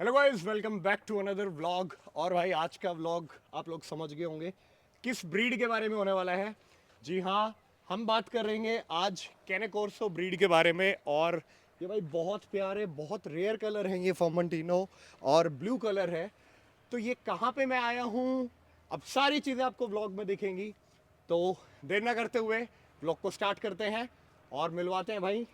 Hello guys, welcome back to another vlog. और भाई आज का व्लॉग आप लोग समझ गए होंगे किस ब्रीड के बारे में होने वाला है। जी हाँ, हम बात कर रहे हैं आज कैने कोर्सो ब्रीड के बारे में। और ये भाई बहुत प्यारे, बहुत रेयर कलर हैं ये फॉर्मेंटिनो, और ब्लू कलर है। तो ये कहाँ पे मैं आया हूँ, अब सारी चीज़ें आपको व्लॉग में दिखेंगी। तो देर ना करते हुए व्लॉग को स्टार्ट करते हैं और मिलवाते हैं भाई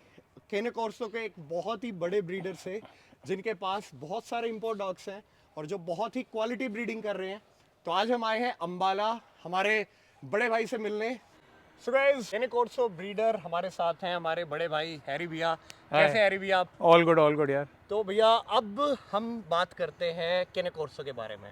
कैने कोर्सो के एक बहुत ही बड़े ब्रीडर से, जिनके पास बहुत सारे इंपोर्ट डॉग्स हैं और जो बहुत ही क्वालिटी ब्रीडिंग कर रहे हैं। तो आज हम आए हैं अंबाला हमारे बड़े भाई से मिलने। सो गाइस, कैने कोर्सो ब्रीडर हमारे साथ हैं, हमारे बड़े भाई हैरी भैया। कैसे हैरी भैया आप? ऑल गुड यार। तो भैया अब हम बात करते हैं कैने कोर्सो के बारे में,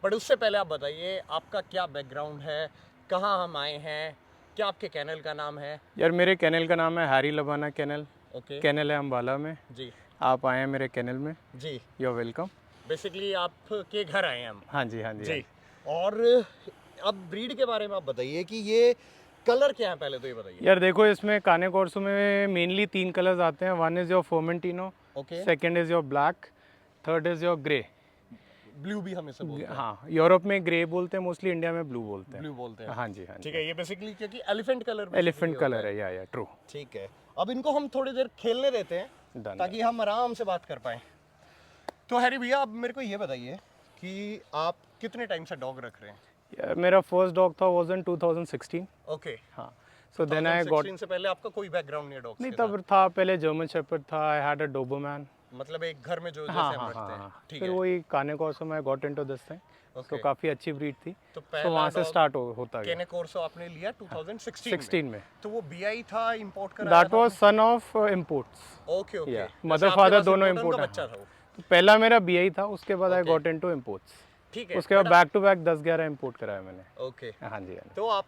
बट उससे पहले आप बताइए आपका क्या बैकग्राउंड है, कहाँ हम आए हैं, क्या आपके कैनल का नाम है? यार मेरे कैनल का नाम है Harry Labana kennel. Okay kennel है अंबाला में। जी आप आए हैं मेरे कैनल में, जी। You are welcome. बेसिकली आपके घर आए हैं हम। हाँ जी हाँ जी, जी। और अब ब्रीड के बारे में आप बताइए कि ये कलर क्या है, पहले तो ये बताइए। यार देखो, इसमें काने कोर्सो में मेनली 3 कलर्स आते हैं। One is your formentino, okay. Second is your black, third is your grey. Blue भी हम इसे बोलते हैं। हाँ, यूरोप में ग्रे बोलते हैं मोस्टली, इंडिया में ब्लू बोलते हैं। ब्लू बोलते हैं। हाँ जी हाँ जी। ठीक है, ये बेसिकली क्योंकि एलिफेंट कलर एलिफेंट कलर है, या ट्रू। ठीक है, अब इनको हम थोड़ी देर खेलने देते हैं Done. ताकि हम आराम से बात कर पाएं। तो हैरी भैया, अब मेरे को ये बताइए कि आप कितने टाइम से डॉग रख रहे हैं? यार मेरा फर्स्ट डॉग था वाज इन 2016। ओके। हाँ, सो देन आई गॉट। 2016 से पहले आपका कोई बैकग्राउंड नहीं है डॉग्स नहीं, के तब था पहले जर्मन शेपर्ड था, आई हैड अ डोबरमैन। साथ? मतलब एक घर में जो जैसे हाँ हम हाँ रखते हाँ हैं। हाँ। ठीक फिर है। वही काने कोर्सो में got into this thing. Okay. तो काफ़ी अच्छी ब्रीड थी, तो तो वहाँ से dog स्टार्ट होता गया। कैने कोर्सो आपने लिया 2016 16 में। तो वो बीआई था, इंपोर्ट कराया that was son of imports. Okay okay. Yeah, mother father दोनों import हैं। बच्चा था वो। तो पहला मेरा बीआई था, उसके बाद आई Okay. Got into imports. ठीक है। उसके बाद बैक टू बैक 10-11 इंपोर्ट कराया मैंने। ओके। हाँ जी हाँ तो आप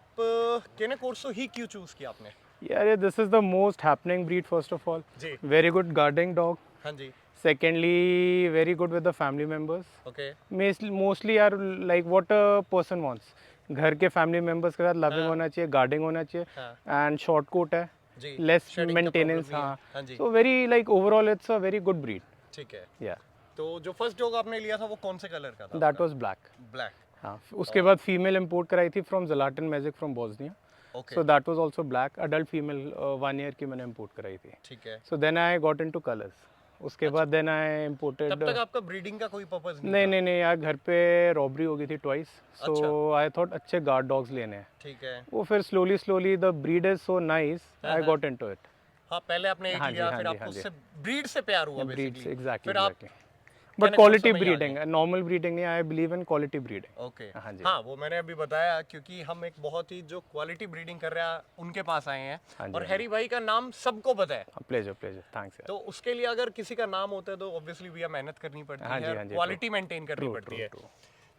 कैने कोर्सो ही क्यों चूज किया आपने? जी। यार this is the most happening breed first of all. जी। Very good guarding dog. हाँ जी। Secondly very good with the family members. Okay. Mostly यार like what a person wants. घर के फैमिली मेम्बर्स के साथ लविंग हाँ। होना चाहिए, गार्डिंग होना चाहिए, हाँ एंड शॉर्ट कोट है, जी। लेस Shedding का मेंटेनेंस। problem नहीं है। हाँ, हाँ जी। So very like overall it's a very good breed. ठीक है। या तो जो फर्स्ट डॉग आपने लिया था वो कौन से कलर का था? That was black. ब्लैक। हाँ, उसके बाद फीमेल इंपोर्ट कराई थी from Zlatan Magic from Bosnia. Okay. So that was also black. Adult female 1 year की मैंने इंपोर्ट कराई थी। ठीक है। So then I got into colours. उसके बाद देन आई इंपोर्टेड। तब तक आपका ब्रीडिंग का कोई पर्पस नहीं? नहीं यार, घर पे रॉबरी हो गई थी ट्वाइस, सो आई थॉट अच्छे गार्ड डॉग्स लेने हैं। ठीक है। वो फिर slowly the breed is so nice, I got into it. हाँ, पहले आपने एक हाँ जी, लिया, हाँ फिर जी, आपको हाँ जी। उससे ब्रीड से प्यार हुआ ब्रीड्स बेसिकली। एग्जैक्टली फिर आप exactly. But quality breeding, normal breeding नहीं, I believe in quality breeding. Okay. हाँ जी। हाँ, वो मैंने अभी बताया क्योंकि हम एक बहुत ही जो क्वालिटी ब्रीडिंग कर रहा है उनके पास आए हैं। हाँ जी, और हाँ हैरी भाई का नाम सबको पता है, प्लेजर थैंक्स। तो उसके लिए अगर किसी का नाम होता है तो ऑब्वियसली भैया मेहनत करनी पड़ती हाँ जी, है, हाँ जी, क्वालिटी मेंटेन करनी ट्रू पड़ती ट्रू है। ट्रू।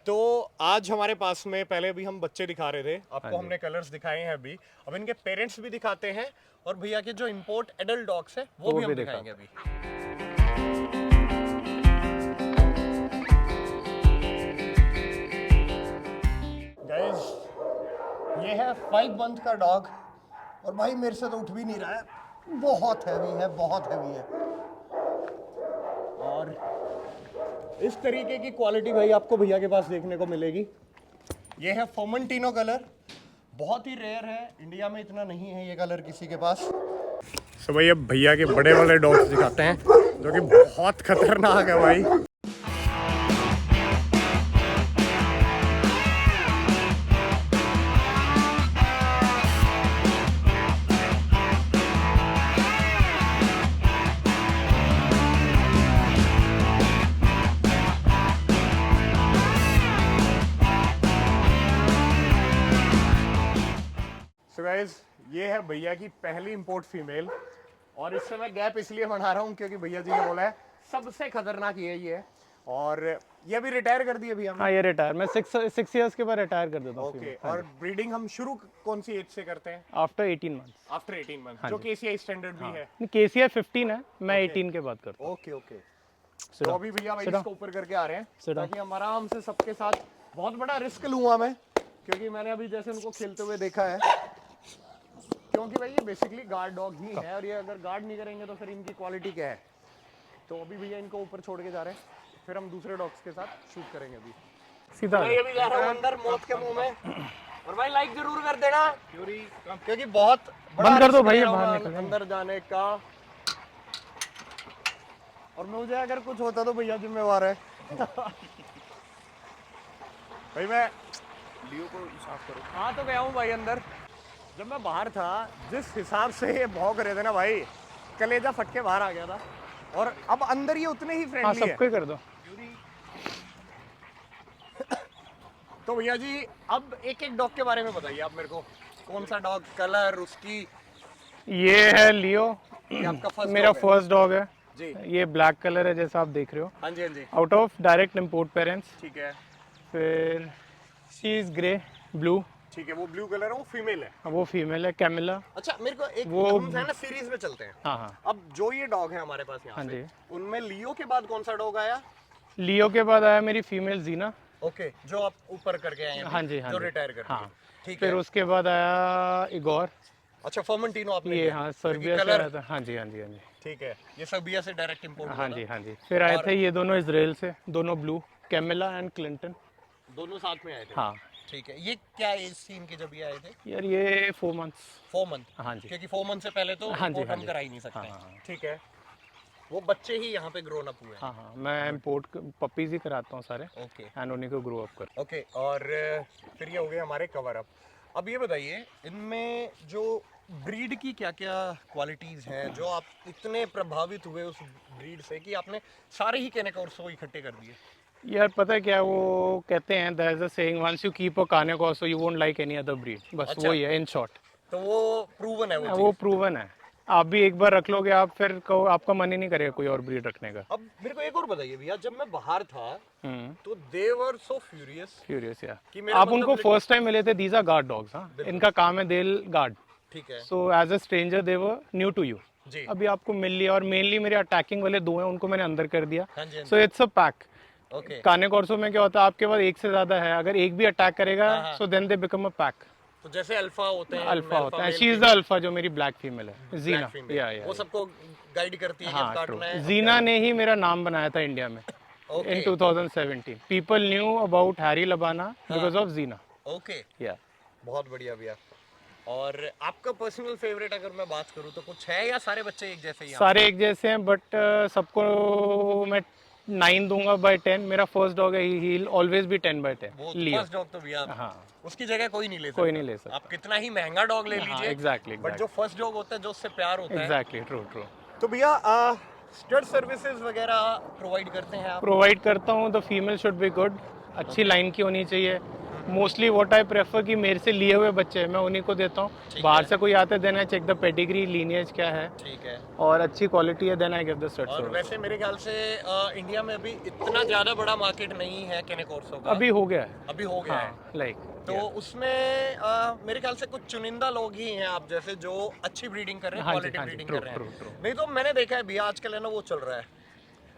तो आज हमारे पास में पहले भी हम बच्चे दिखा रहे थे आपको, हाँ जी। हमने कलर्स दिखाए हैं अभी, अब इनके पेरेंट्स भी दिखाते हैं और भैया के जो इंपोर्ट एडल्ट डॉग्स है वो भी हम दिखाएंगे अभी। गाइस, ये है 5 मंथ का डॉग और भाई मेरे से तो उठ भी नहीं रहा है, बहुत हैवी है, बहुत हैवी है। और इस तरीके की क्वालिटी भाई आपको भैया के पास देखने को मिलेगी। ये है फोमेंटिनो कलर, बहुत ही रेयर है, इंडिया में इतना नहीं है ये कलर किसी के पास। सो भाई अब भैया के बड़े वाले डॉग्स दिखाते हैं जो कि बहुत खतरनाक है भाई। So guys, ये है भैया की पहली इंपोर्ट फीमेल, और इससे मैं गैप इसलिए बना रहा हूँ क्योंकि भैया जी ने बोला है सबसे खतरनाक यही है। और ये अभी रिटायर कर दिया भैया? हाँ, ये रिटायर, मैं 6 इयर्स के बाद रिटायर कर देता हूँ। ओके। और ब्रीडिंग हम शुरू कौन सी एज से करते हैं? After 18 months. आफ्टर 18 मंथ, जो केसीआई स्टैंडर्ड भी है। केसीआई 15 है, मैं 18 के बाद करता हूँ। Okay okay. तो अभी भैया भाई इसको ऊपर करके आ रहे हैं ताकि हम आराम से सबके साथ, बहुत बड़ा रिस्क लूंगा मैं क्योंकि मैंने अभी जैसे उनको खेलते हुए देखा है, क्योंकि भाई ये बेसिकली गार्ड डॉग ही है और ये अगर गार्ड नहीं करेंगे तो फिर इनकी क्वालिटी क्या है। तो अभी भैया इनको ऊपर छोड़ के जा रहे हैं, फिर हम दूसरे डॉग्स के साथ शूट करेंगे अभी। सीधा मैं ये भी जा रहा हूँ अंदर मौत के मुंह में। और भाई लाइक जरूर कर देना क्योंकि बहुत बड़ा बंद कर दो risk भाई, ले रहा हूँ बाहर मैं निकल जाएंगे। अंदर जाने का। और मुझे अगर कुछ होता तो भैया जिम्मेवार है। भाई मैं लियो को साफ करो। हाँ तो गया हूँ भाई अंदर। जब मैं बाहर था जिस हिसाब से ये भौंक रहे थे ना भाई, कलेजा फट के बाहर आ गया था। और अब अंदर ये उतने ही हाँ फ्रेंडली है। सबको ही कर दो। तो भैया जी अब एक एक डॉग के बारे में बताइए आप मेरे को, कौन सा डॉग, कलर उसकी। ये है लियो, ये आपका फर्स्ट मेरा डॉग है फर्स्ट डॉग है। जी। ये ब्लैक कलर है जैसा आप देख रहे हो, हाँ जी हाँ जी out of direct import parents. ठीक है फिर शी इज़ ग्रे ब्लू, ठीक है। वो ब्लू कलर है, वो फीमेल है। वो फीमेल है, कैमिला। अच्छा मेरे को एक वो- हम है ना सीरीज में चलते हैं। हाँ हाँ। अब जो ये डॉग है हमारे पास यहाँ हाँ पे, जी। उनमें लियो के बाद कौन सा डॉग आया? लियो के बाद आया मेरी फीमेल जीना। ओके, जो आप ऊपर करके आए हैं अभी, हाँ जी हाँ जो जी। रिटायर कर हाँ, ठीक फिर है। उसके बाद आया इगोर। अच्छा फर्मेंटीनो आपने ये लिया, हाँ क्योंकि सर्बिया से कलर आया था। हाँ जी हाँ जी हाँ जी। ठीक है। ये सर्बिया से डायरेक्ट इंपोर्ट हाँ जी हाँ जी। फिर आए और- थे ये दोनों इसराइल से, दोनों ब्लू, कैमिला एंड क्लिंटन। दोनों साथ में आए थे। हाँ ठीक है। ये क्या एज थी इनकी जब ये आए थे? यार ये 4 मंथ्स। 4 मंथ। हाँ जी। क्योंकि 4 मंथ से पहले तो हाँ जी, import हाँ हम जी। करा ही नहीं सकते। हाँ, हाँ, हाँ। ठीक है। वो बच्चे ही यहाँ पे ग्रोन अप हुए हैं। हाँ हाँ, मैं इम्पोर्ट पपीज़ ही कराता हूँ सारे, ओके एंड उन्हीं को ग्रो अप कर। ओके। और फिर ये हो गए हमारे कवर अप। अब ये बताइए इनमें जो ब्रीड की क्या क्या क्वालिटीज़ हैं जो आप इतने प्रभावित हुए उस ब्रीड से कि आपने सारे ही कैनेकोर्सो इकट्ठे कर दिए? यार पता है क्या वो कहते हैं, there is a saying, once you keep a Cane Corso you won't like any other breed. बस अच्छा। वही है इन शॉर्ट। तो वो प्रूवन है वो वो चीज़। प्रूवन है। आप भी एक बार रख लोगे आप, फिर आपका मन ही नहीं करेगा कोई और ब्रीड रखने का। अब मेरे को एक और बताइए भैया, जब मैं बाहर था हम्म, तो दे वर सो फ्यूरियस। क्यूरियस या कि मेरा आप मतलब उनको फर्स्ट टाइम मिले थे, दीज आर गार्ड डॉग्स। हाँ, इनका काम है देल गार्ड। ठीक है so as a stranger they were new to you. जी। अभी आपको मिल लिया, और मेनली मेरे अटैकिंग वाले दो हैं, उनको मैंने अंदर कर दिया। हाँ जी हाँ सो इट्स अ पैक। जी ओके। काने कॉर्सो में क्या होता है, आपके पास एक से ज्यादा है, अगर एक भी अटैक करेगा हाँ, हाँ। So then they become a pack. तो जैसे अल्फा होते हैं, अल्फा होता है, male, she is the female, alpha, जो मेरी ब्लैक फीमेल है, जीना। ब्लैक फीमेल, या वो सबको गाइड करती है कि अब हाँ ट्रू। काटना है। जीना ने ही मेरा नाम बनाया था इंडिया में okay in 2017। People knew about Harry Labana because of Gina. Okay. या बहुत बढ़िया भैया। और आपका पर्सनल फेवरेट अगर मैं बात करूँ तो कुछ है या सारे बच्चे एक जैसे ही हैं? सारे एक जैसे हैं, बट सबको मैं 9 दूंगा बाय 10। मेरा फर्स्ट डॉग है, ही विल ऑलवेज बी 10/10। वो लियो। फर्स्ट डॉग तो भैया हाँ, उसकी जगह कोई नहीं ले सकता। कोई नहीं ले सकता। आप कितना ही महंगा डॉग ले हाँ लीजिए, एग्जैक्टली बट जो फर्स्ट डॉग होता है, जो उससे प्यार होता है। Exactly true true. तो भैया स्टड सर्विसेज वगैरह प्रोवाइड करते हैं आप? प्रोवाइड करता हूँ। The female should be good, अच्छी लाइन की होनी चाहिए। मोस्टली व्हाट आई प्रेफर कि मेरे से लिए हुए बच्चे हैं, मैं उन्हीं को देता हूँ। ठीक बाहर है। से कोई आता है, then I check the pedigree, lineage क्या है, ठीक है। और अच्छी क्वालिटी है, देन आई गिव द और स्टड्स। वैसे मेरे ख्याल से इंडिया में अभी इतना ज्यादा बड़ा मार्केट नहीं है कैनेकोर्सो का। अभी हो गया है। अभी हो गया है। हाँ लाइक तो उसमें मेरे ख्याल से कुछ चुनिंदा लोग ही हैं आप जैसे जो अच्छी ब्रीडिंग कर रहे हैं, हाँ जी, क्वालिटी हाँ जी, ब्रीडिंग true, कर रहे true, हैं। true. नहीं तो मैंने देखा है भैया आजकल है ना वो चल रहा है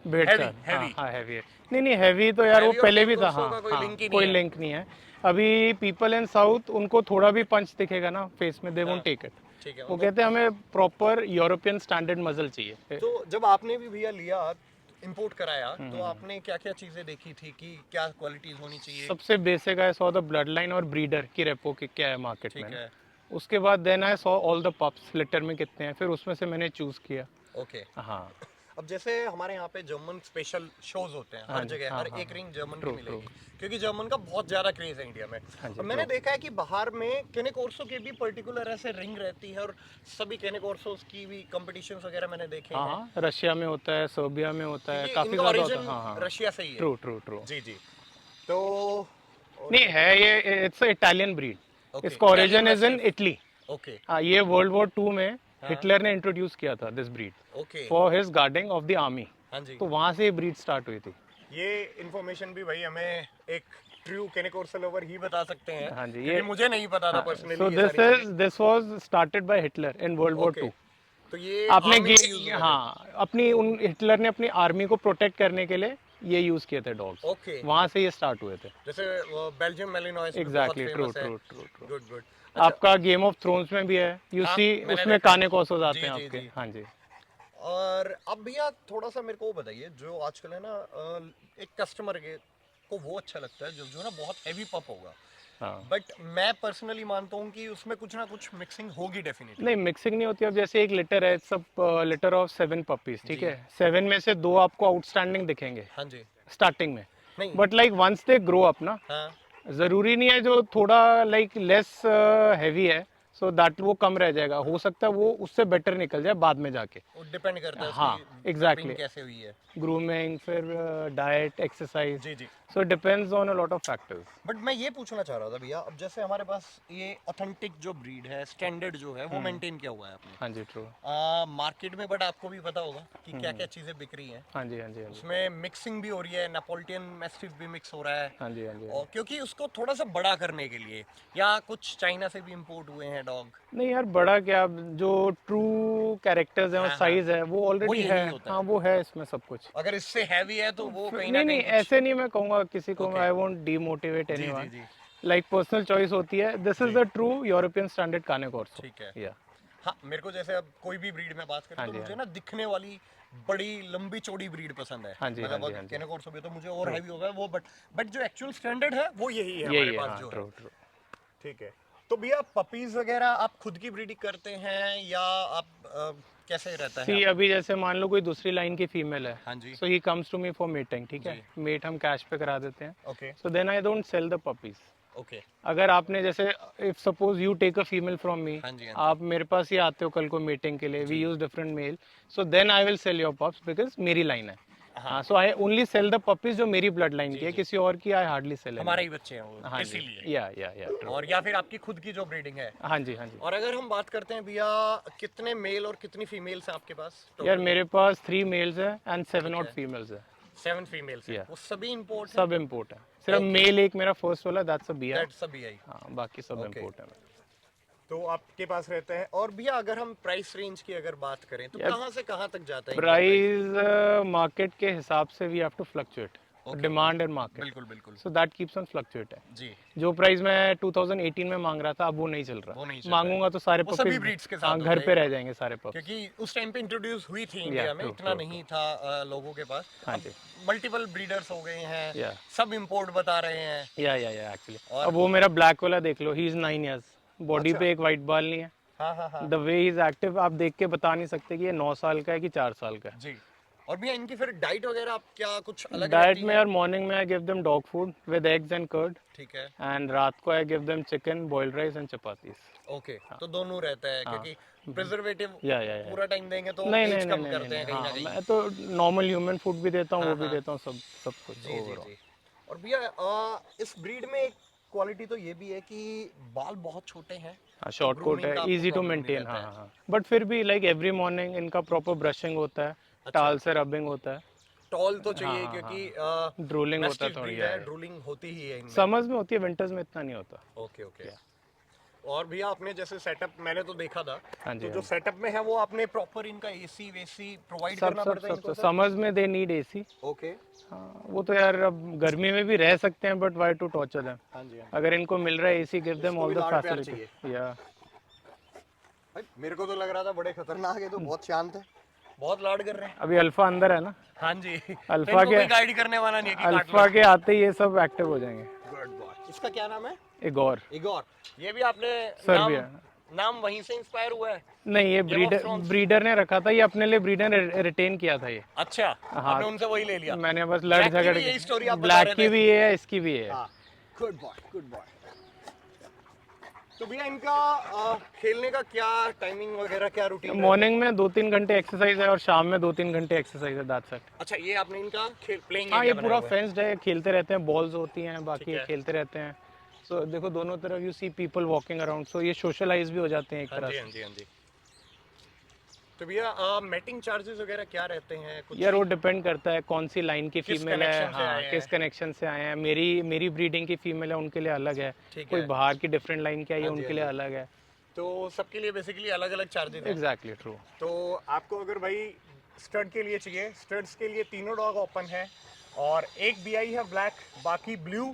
भेड़ heavy, चाल। heavy. हाँ हैवी है। नहीं नहीं, हैवी तो यार वो Heavy और पहले भी था। Canecorso हाँ का कोई हाँ, link ही नहीं कोई है। लिंक नहीं है। अभी पीपल इन साउथ, उनको थोड़ा भी पंच दिखेगा ना फेस में, दे वोंट टेक इट। ठीक है। वो कहते हैं हमें प्रॉपर यूरोपियन स्टैंडर्ड मजल चाहिए। तो जब आपने भी भैया लिया इंपोर्ट कराया तो आपने क्या क्या चीजें देखी थी कि क्या क्वालिटीज होनी चाहिए? सबसे basic I saw the blood line और ब्रीडर की रेपो की क्या है मार्केट ठीक में। है। उसके बाद then I saw all the pups litter में कितने हैं, फिर उसमें से मैंने चूज किया। ओके। हाँ अब जैसे हमारे यहाँ पे जर्मन स्पेशल शोज होते हैं हाँ हर जी, जगह, हाँ, हर हाँ, एक रिंग जर्मन की True, मिलेगी क्योंकि जर्मन का बहुत ज्यादा क्रेज है इंडिया में। हाँ जी, और मैंने true. देखा है कि बाहर में कैनेकोर्सो की भी पर्टिकुलर ऐसे रिंग रहती है और सभी कैनेकोर्सोस की भी कंपटीशंस वगैरह मैंने देखे हाँ हैं। हाँ, रशिया में होता है, सर्बिया में होता है, ये काफी इनका ज्यादा होता origin है। हाँ हाँ, रशिया से ही है। True true true. जी जी। तो नहीं है, ये इट्स इटालियन ब्रीड। Okay, इसका origin Italian is in Mastiff. Italy. Okay हाँ, ये वर्ल्ड वॉर 2 में हिटलर ने इंट्रोड्यूस किया था this breed okay. For his guarding of the army. हाँ जी। तो वहां से ये ब्रीड स्टार्ट हुई थी। ये इन्फॉर्मेशन भी भाई हमें एक ट्रू कैनेकोर्सो लवर ही बता सकते हैं। हाँ जी, क्योंकि मुझे नहीं पता था personally. So this was started by Hitler in world war 2। तो ये आपने army के use हुए थे। हाँ, अपनी उन हिटलर ने अपनी आर्मी को प्रोटेक्ट करने के लिए ये यूज किए थे डॉग्स। ओके। वहां से ये स्टार्ट हुए थे। जैसे Belgian Malinois exactly, true true true true. Good good. आपका गेम ऑफ थ्रोन्स में भी है, यू हाँ, सी मैंने उसमें देखा है। काने कॉसोस आते जी, हैं जी, आपके। जी। हाँ जी। और अब भैया थोड़ा सा मेरे को वो बताइए, जो आजकल है ना एक कस्टमर के को वो अच्छा लगता है जो जो ना बहुत हैवी पप होगा, हाँ, बट मैं पर्सनली मानता हूँ कि उसमें कुछ ना कुछ मिक्सिंग होगी डेफिनेटली। नहीं मिक्सिंग नहीं होती। अब जैसे एक लिटर है, सब लिटर ऑफ 7 पपीज, ठीक जी। है, 7 में से 2 आपको आउटस्टैंडिंग दिखेंगे हाँ जी। स्टार्टिंग में, नहीं। But like once they grow up ना, हाँ। जरूरी नहीं है जो थोड़ा लाइक लेस हैवी है सो दैट वो कम रह जाएगा, हो सकता है वो उससे बेटर निकल जाए बाद में जाके। वो डिपेंड करता है हाँ, उसकी ग्रूमिंग एग्जैक्टली, कैसे हुई है। ग्रूमिंग, फिर डाइट, एक्सरसाइज, जी जी। So depends on a lot of factors. But मैं ये पूछना चाह रहा था भैया, अब जैसे हमारे पास ये ऑथेंटिक जो ब्रीड है, स्टैंडर्ड जो है वो मेंटेन किया हुआ है आपने हाँ जी, ट्रू। मार्केट में, बट आपको भी पता होगा कि क्या क्या चीज़ें बिक रही हैं। हाँ जी, हाँ जी, हाँ जी, उसमें मिक्सिंग भी हो रही है, नेपोलिटन मैस्टिफ भी मिक्स हो रहा है, हाँ जी, हाँ जी, हाँ और क्योंकि उसको थोड़ा सा बड़ा करने के लिए, या कुछ चाइना से भी इंपोर्ट हुए हैं डॉग। जी। नहीं यार, बड़ा क्या, जो ट्रू कैरेक्टर्स हैं और हाँ हाँ, साइज है वो वो ऑलरेडी है। यही होता हाँ, है। वो है इसमें सब कुछ। अगर इससे हैवी है तो वो कहीं ना नहीं नहीं, कहीं कुछ। ऐसे नहीं मैं कहूँगा किसी को, ओके। आई वोंट डीमोटिवेट जी जी एनीवन, जी। लाइक पर्सनल चॉइस होती है। दिस इज जी। The true European standard Cane Corso. ठीक है। या हाँ, मेरे को जैसे अब कोई भी ब्रीड में बात करें हाँ तो जी, हाँ मुझे जी, ना दिखने वाली बड़ी लंबी चौड़ी ब्रीड पसंद है। हाँ जी, हाँ मतलब जी, अगर हाँ जी, कैनेकोर्स हो गया तो मुझे और ट्रू, हैवी होगा वो, बट जो एक्चुअल स्टैंडर्ड है वो यही है हमारे यही है, पास हाँ, जो है। True true. ठीक है। तो भैया पपीज वगैरह आप खुद की ब्रीडिंग करते हैं या आप कैसे रहता है सी आपका? अभी जैसे मान लो कोई दूसरी लाइन की फीमेल है, हाँ जी। So he comes to me for meeting, ठीक है, जी। मीट हम कैश पे करा देते हैं, okay. So then I don't sell the puppies. Okay. अगर आपने जैसे, if suppose you take a female from me, हाँ जी हाँ जी। आप मेरे पास ही आते हो कल को मीटिंग के लिए, वी जी। Use different male, so then I will sell your pups because मेरी लाइन है। हाँ। हाँ, so I only sell the puppies जो मेरी ब्लड लाइन जी की है, जी। किसी और की आई हार्डली सेल हमारे एनी। ही बच्चे हैं वो, हाँ जी, इसीलिए। या ट्रू। और या फिर आपकी खुद की जो ब्रीडिंग है। हाँ जी, हाँ जी। और अगर हम बात करते हैं भैया, कितने मेल और कितनी फीमेल्स हैं आपके पास यार टोटल? मेरे पास 3 मेल्स है एंड 7 ठीक और है। फीमेल्स है। 7 फीमेल्स हैं, या वो सभी इंपोर्ट हैं? सब इम्पोर्ट है, सिर्फ ओके। मेल एक मेरा फर्स्ट वाला, दैट्स अ बीआर। दैट सभी आई। हाँ, बाकी सब ओके। इम्पोर्ट है मेरे। तो आपके पास रहते हैं। और भैया अगर हम प्राइस रेंज की अगर बात करें तो यार कहाँ से कहाँ तक जाता है इनका प्राइस? प्राइस मार्केट के हिसाब से we have to fluctuate, okay. Demand and market, बिल्कुल बिल्कुल। So that keeps on fluctuating. जी। जो प्राइस मैं 2018 में मांग रहा था, अब वो नहीं चल वो रहा। नहीं चल रहा है। मांगूंगा तो सारे वो सभी पप्स, ब्रीड्स के हाँ, साथ घर होता पे है, रह जाएंगे सारे पप्स। क्योंकि उस टाइम पे इंट्रोड्यूस हुई थी या इंडिया में, ट्रू इतना ट्रू ट्रू। नहीं था लोगों के पास। हाँ अब जी। मल्टीपल ब्रीडर्स हो गए हैं, या सब इंपोर्ट बता रहे हैं। या एक्चुअली, और अब वो मेरा ब्लैक वाला देख लो, ही इज 9 years, बॉडी अच्छा। पे एक वाइट बाल नहीं है। हाँ हाँ हाँ। द वे इज एक्टिव, आप देख के बता नहीं सकते कि ये 9 साल का है कि 4 साल का है। जी। और भैया इनकी फिर डाइट वगैरह आप क्या कुछ अलग डाइट रहती में है? यार, मॉर्निंग में I give them dog food with eggs and curd, ठीक है। एंड रात को I give them chicken, boiled rice and chapatis. Okay. तो दोनों रहता है, हाँ, क्योंकि प्रिजर्वेटिव या पूरा टाइम देंगे तो नहीं नहीं एज नहीं कम नहीं नहीं करते नहीं, हैं कहीं ना हाँ, कहीं। मैं तो नॉर्मल ह्यूमन फूड भी देता हूँ, हाँ वो भी हाँ। देता हूँ, सब सब कुछ जी जी ओवरऑल। जी। और भैया इस ब्रीड में एक क्वालिटी तो ये भी है कि बाल बहुत छोटे हैं, हाँ, तो शॉर्ट कोट ग्रूमिंग है, का आपको इजी टू प्रॉब्लम नहीं मेंटेन, रहता हाँ है। हाँ हाँ, बट फिर भी लाइक एवरी मॉर्निंग इनका प्रॉपर ब्रशिंग होता है, अच्छा। टाल से रबिंग होता है। टॉल तो हाँ चाहिए हाँ क्योंकि हाँ, ड्रूलिंग होता है मैस्टिफ थोड़ी, ब्रीड है, ड्रूलिंग होती ही है इनमें। समर्स में होती है, विंटर्स में इतना नहीं होता। Okay okay. या और भैया आपने जैसे सेटअप मैंने तो देखा था, हाँ जी, तो हाँ जो जी, सेटअप में है वो आपने प्रॉपर इनका एसी वेसी प्रोवाइड सब करना सब पड़ता है सब इनको सब सर? समर्स में दे नीड एसी। ओके। हाँ, वो तो यार अब गर्मी में भी रह सकते हैं, but why to torture them. हाँ जी हाँ अगर इनको मिल रहा है एसी, गिव देम इसको ऑल भी द लाड़ प्यार चाहिए। फैसिलिटी। या भाई मेरे को तो लग रहा था बड़े खतरनाक है, तो बहुत शांत है, बहुत लाड कर रहे हैं। अभी अल्फा अंदर है ना, हाँ जी। तो अल्फा इनको के, कोई गाइड करने वाला नहीं है कि काट लो अल्फा के इसको। आते ही ये सब एक्टिव हो जाएंगे। Good boy. इसका क्या नाम है? एक और इगोर। ये भी आपने सर भी नाम है। नाम वहीं से इंस्पायर हुआ है? नहीं, ये game of breeder thrones. Breeder ने रखा था, ये अपने लिए ब्रीडर ने रिटेन किया था ये। अच्छा। हाँ, आपने उनसे वही ले लिया? मैंने बस लड़ ब्लैक की झगड़ भी के, यही स्टोरी आप बता ब्लैक रहे की थे? भी है, इसकी भी है। हाँ। Good boy good boy. तो भैया इनका खेलने का क्या टाइमिंग वगैरह, क्या रूटीन है? मॉर्निंग में 2-3 घंटे एक्सरसाइज है और शाम में 2-3 घंटे एक्सरसाइज है, दैट्स इट। अच्छा, ये आपने इनका प्लेइंग हाँ, ये एरिया बनाया पूरा हुआ है? फेंस्ड है, खेलते रहते हैं, बॉल्स होती हैं, ठीक बाकी ये है। खेलते रहते हैं। सो देखो दोनों तरफ you see people walking around, so ये सोशलाइज भी हो जाते हैं एक हाँ तरह जी से। हाँ जी हाँ जी। तो भैया मैटिंग चार्जेस वगैरह क्या रहते हैं कुछ? यार वो डिपेंड करता है कौन सी लाइन की किस फीमेल है, कनेक्शन से हाँ, आए किस हैं? कनेक्शन से आए हैं। मेरी ब्रीडिंग की फीमेल है, उनके लिए अलग है। ठीक कोई है। बाहर की डिफरेंट लाइन की आई है, हाँ जी उनके हाँ लिए जी। अलग है। तो सबके लिए बेसिकली अलग अलग चार्जेस हैं। Exactly true. तो आपको अगर भाई स्टड के लिए चाहिए, स्टड्स के लिए तीनों डॉग ओपन है, और एक बीआई है ब्लैक, बाकी ब्लू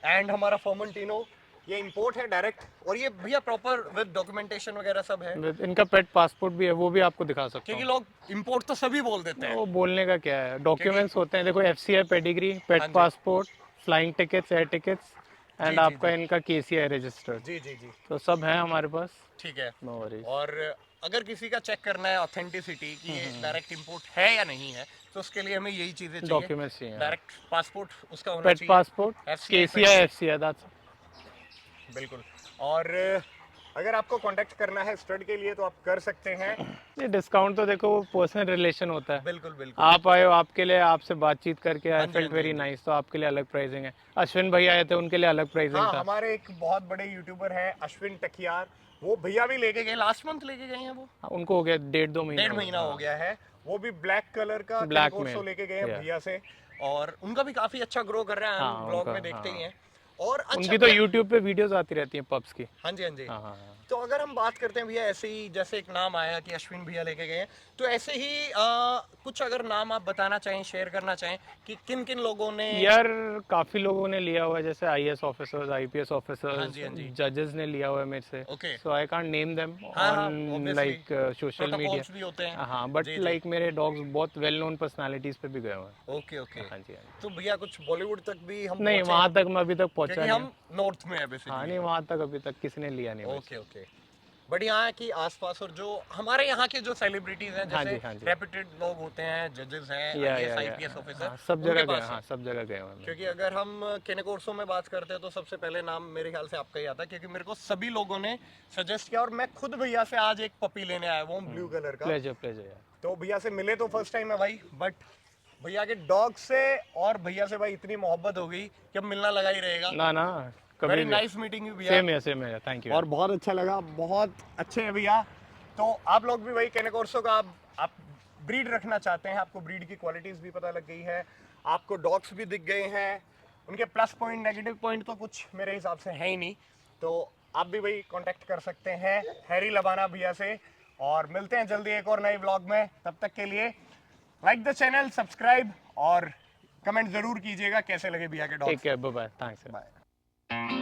एंड हमारा फर्मंटिनो, ये इंपोर्ट है डायरेक्ट, और ये भैया प्रॉपर विद डॉक्यूमेंटेशन वगैरह सब है, इनका पेट पासपोर्ट भी है, वो भी आपको दिखा सकता क्योंकि हूँ। लोग इंपोर्ट तो सभी बोल देते हैं। वो बोलने का क्या है, डॉक्यूमेंट्स होते हैं, देखो FCI पेडिग्री, हाँ पेट जी। Passport, flying tickets, air tickets जी एंड जी आपका जी इनका KCI रजिस्टर्ड, जी जी जी। तो सब है हमारे पास। ठीक है। No worries. और अगर किसी का चेक करना है ऑथेंटिसिटी कि ये डायरेक्ट इंपोर्ट है या नहीं है, तो उसके लिए हमें यही चीज़ें चाहिए। डॉक्यूमेंट्स चाहिए, डायरेक्ट पासपोर्ट उसका होना पेट चाहिए, passport, FCI KCI FCI, that's बिल्कुल। और अगर आपको कांटेक्ट करना है स्टड के लिए तो आप कर सकते हैं। ये डिस्काउंट तो देखो वो पर्सनल रिलेशन होता है। बिल्कुल बिल्कुल। आप आए हो, आपके लिए आपसे बातचीत करके आई हाँ जी, फेल्ट हाँ जी, वेरी हाँ जी। नाइस, तो आपके लिए अलग प्राइसिंग है। अश्विन भाई आए थे, उनके लिए अलग प्राइसिंग हाँ, था। हमारे एक बहुत बड़े यूट्यूबर हैं अश्विन टकियार, वो भैया भी लेके गए, लास्ट मंथ लेके गए हैं वो, हाँ, उनको हो गया 1.5-2 महीना 1.5 महीना हो गया है। वो भी ब्लैक कलर का ब्लैक कैनकोर्सो मेल, लेके गए हैं या भैया से, और उनका भी काफी अच्छा ग्रो कर रहा है, हम हाँ ब्लॉग उनका, में देखते ही हाँ हैं। और अच्छा उनकी तो भैया, यूट्यूब पे वीडियोस आती रहती हैं पब्स की। हाँ जी हाँ जी। हाँ हाँ हाँ। तो अगर हम बात करते हैं भैया, ऐसे ही जैसे एक नाम आया कि अश्विन भैया लेके गए हैं, तो ऐसे ही कुछ अगर नाम आप बताना चाहें, शेयर करना चाहें कि किन किन लोगों ने। यार काफी लोगों ने लिया हुआ है, जैसे IAS ऑफिसर्स, IPS हाँ ऑफिसर्स, जी हाँ जी। जजेस ने लिया हुआ है मेरे से। Okay. So I can't name them हाँ हाँ, on obviously like social media. Protocols भी होते हैं। हाँ बट जी जी। लाइक मेरे डॉग्स बहुत वेल नोन पर्सनालिटीज पे भी गए हुए हैं। Okay okay. हाँ जी हाँ जी। तो भैया कुछ बॉलीवुड तक भी हम नहीं पहुंचे, वहां तक मैं अभी तक पहुंचा क्योंकि नहीं हम हूँ। नॉर्थ में है हाँ बेसिकली। नहीं, वहां तक अभी तक किसी ने लिया नहीं ओके मुझसे। ओके। बट यहाँ है कि आसपास, और जो हमारे यहाँ के जो सेलिब्रिटीज हैं, हाँ जैसे जी हाँ जी। रेप्यूटेड लोग होते हैं, जजेस हैं, या IPS ऑफिसर, हाँ सब उनके जगह गए, पास है। हाँ सब जगह गए हुए हैं मैं। क्योंकि अगर हम केनेकोर्सो में बात करते हैं तो सबसे पहले नाम मेरे ख्याल से आपका ही आता है, क्योंकि मेरे को सभी लोगों ने सजेस्ट किया, और मैं खुद भैया से आज एक पपी लेने आया हूँ ब्लू कलर का। प्लेजर प्लेजर यार। तो भैया से मिले तो फर्स्ट टाइम है भाई, बट भैया के डॉग से और भैया से भाई इतनी मोहब्बत हो गई कि अब मिलना लगा ही रहेगा। ना ना, कभी वेरी भी। नाइस मीटिंग यू भैया। सेम है, थैंक यू। और बहुत अच्छा लगा, बहुत अच्छे हैं भैया। तो आप लोग भी वही केनेकोर्सो का आप ब्रीड रखना चाहते हैं, आपको ब्रीड की क्वालिटीज़ भी पता लग गई है, आपको डॉग्स भी दिख गए हैं, उनके प्लस पॉइंट नेगेटिव पॉइंट तो कुछ मेरे हिसाब से है ही नहीं, तो आप भी वही कांटेक्ट कर सकते हैं हैरी लबाना भैया से। और मिलते हैं जल्दी एक और नए व्लॉग में, तब तक के लिए लाइक द चैनल, सब्सक्राइब और कमेंट ज़रूर कीजिएगा कैसे लगे भैया के tech dogs. Care, bye bye, thanks. Bye.